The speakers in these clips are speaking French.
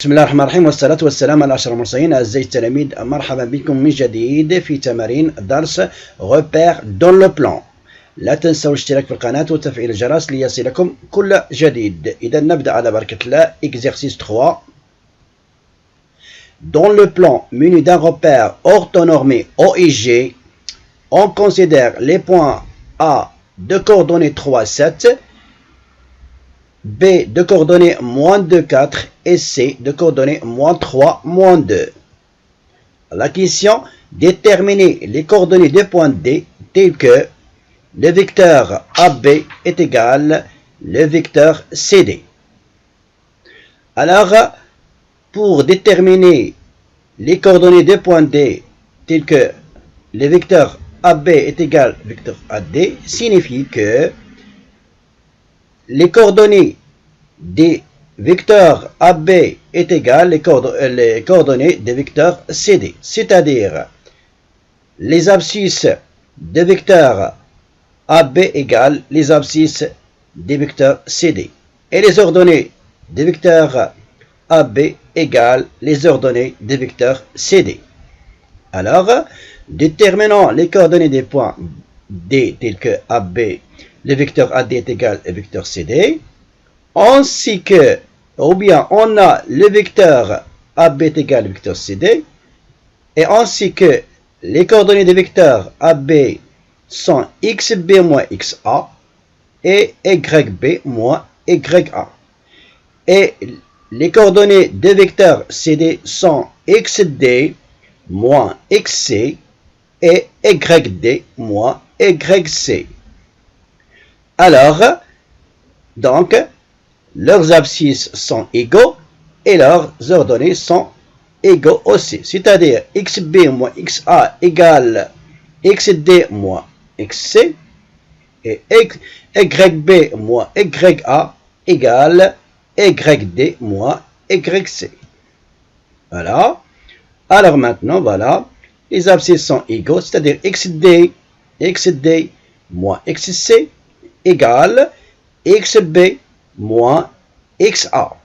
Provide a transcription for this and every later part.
بسم الله الرحمن الرحيم والصلاة والسلام على أشرف المرسلين. أعزائي التلاميذ، مرحبا بكم من جديد في تمارين درس repère dans le plan. لا تنسوا الاشتراك في القناة وتفعيل الجرس ليصلكم كل جديد. إذا نبدأ على بركة الله. Exercice 3. Dans le plan muni d'un repère orthonormé O et G, on considère les points A de coordonnées 3, 7, B de coordonnées moins 2, 4 et C de coordonnées moins 3, moins 2. La question, déterminer les coordonnées des points D tels que le vecteur AB est égal le vecteur CD. Alors, pour déterminer les coordonnées des points D tels que le vecteur AB est égal au vecteur AD, signifie que les coordonnées des vecteurs AB est égal les coordonnées des vecteurs CD, c'est-à-dire les abscisses des vecteurs AB égale les abscisses des vecteurs CD et les ordonnées des vecteurs AB égale les ordonnées des vecteurs CD. Alors, déterminons les coordonnées des points D tels que AB, le vecteur AD est égal au vecteur CD, ainsi que, ou bien on a le vecteur AB est égal au vecteur CD, et ainsi que les coordonnées des vecteurs AB sont XB moins XA et YB moins YA. Et les coordonnées des vecteurs CD sont XD moins XC et YD moins YC. Alors, donc, leurs abscisses sont égaux et leurs ordonnées sont égaux aussi. C'est-à-dire XB moins XA égale XD moins XC et YB moins YA égale YD moins YC. Voilà. Alors maintenant, voilà. Les abscisses sont égaux, c'est-à-dire XD moins XC égale XB moins XA.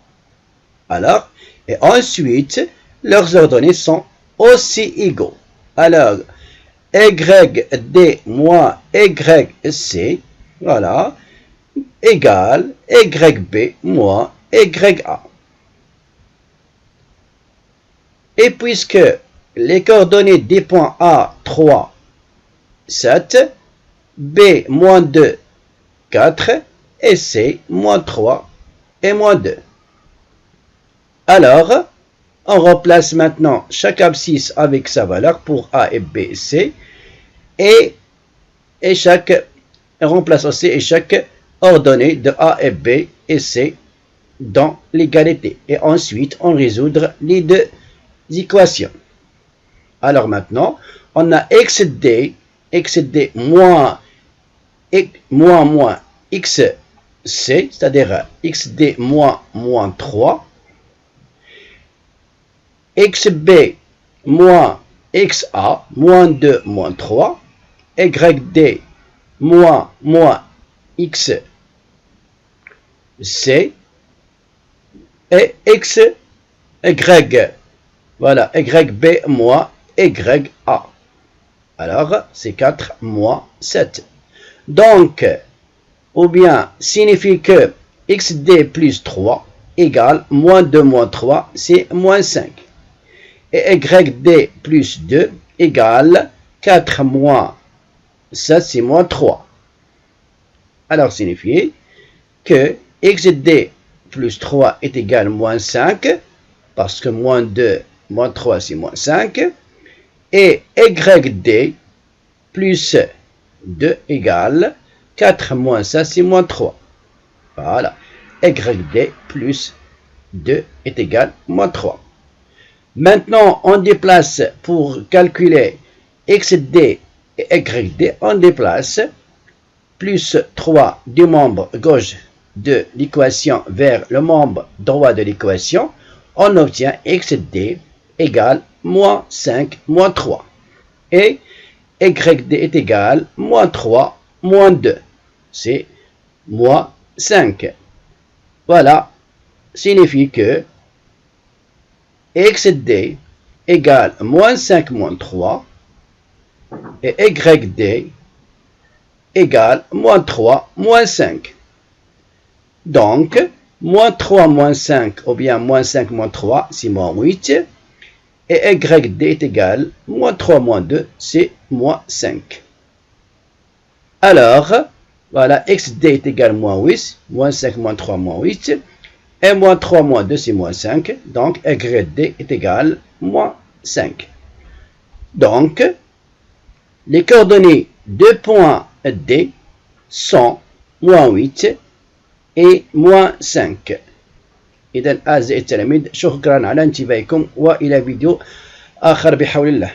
Alors, et ensuite, leurs ordonnées sont aussi égaux. Alors, YD moins YC, voilà, égale YB moins YA. Et puisque les coordonnées des points A, 3, 7, B, moins 2, 4, et C, moins 3 et moins 2. Alors, on remplace maintenant chaque abscisse avec sa valeur pour A et B et C, et on remplace aussi chaque ordonnée de A et B et C dans l'égalité. Et ensuite, on résout les deux équations. Alors maintenant, on a XD moins XC, c'est-à-dire XD moins 3, XB moins XA, moins 2, moins 3, YD moins XC et Y, voilà, YB moins YA. Alors, c'est 4 moins 7. Donc, ou bien, signifie que XD plus 3 égale moins 2 moins 3, c'est moins 5. Et YD plus 2 égale 4 moins 7, c'est moins 3. Alors, signifie que XD plus 3 est égal à moins 5, parce que moins 2 moins 3, c'est moins 5. Et YD plus 2 égale 4 moins 5, c'est moins 3. Voilà. YD plus 2 est égal à moins 3. Maintenant, on déplace pour calculer XD et YD, on déplace plus 3 du membre gauche de l'équation vers le membre droit de l'équation. On obtient XD égale moins 5 moins 3. Et YD est égal à moins 3 moins 2. C'est moins 5. Voilà, signifie que XD égale moins 5 moins 3 et YD égale moins 3 moins 5. Donc, moins 3 moins 5 ou bien moins 5 moins 3, c'est moins 8. Et YD est égal moins 3 moins 2, c'est moins 5. Alors, voilà, XD est égal moins 8, moins 5 moins 3 moins 8. Et moins 3 moins 2, c'est moins 5. Donc, YD est égal moins 5. Donc, les coordonnées de points D sont moins 8 et moins 5. إذا أعزائي التلاميذ شكرا على انتباهكم وإلى فيديو آخر بحول الله.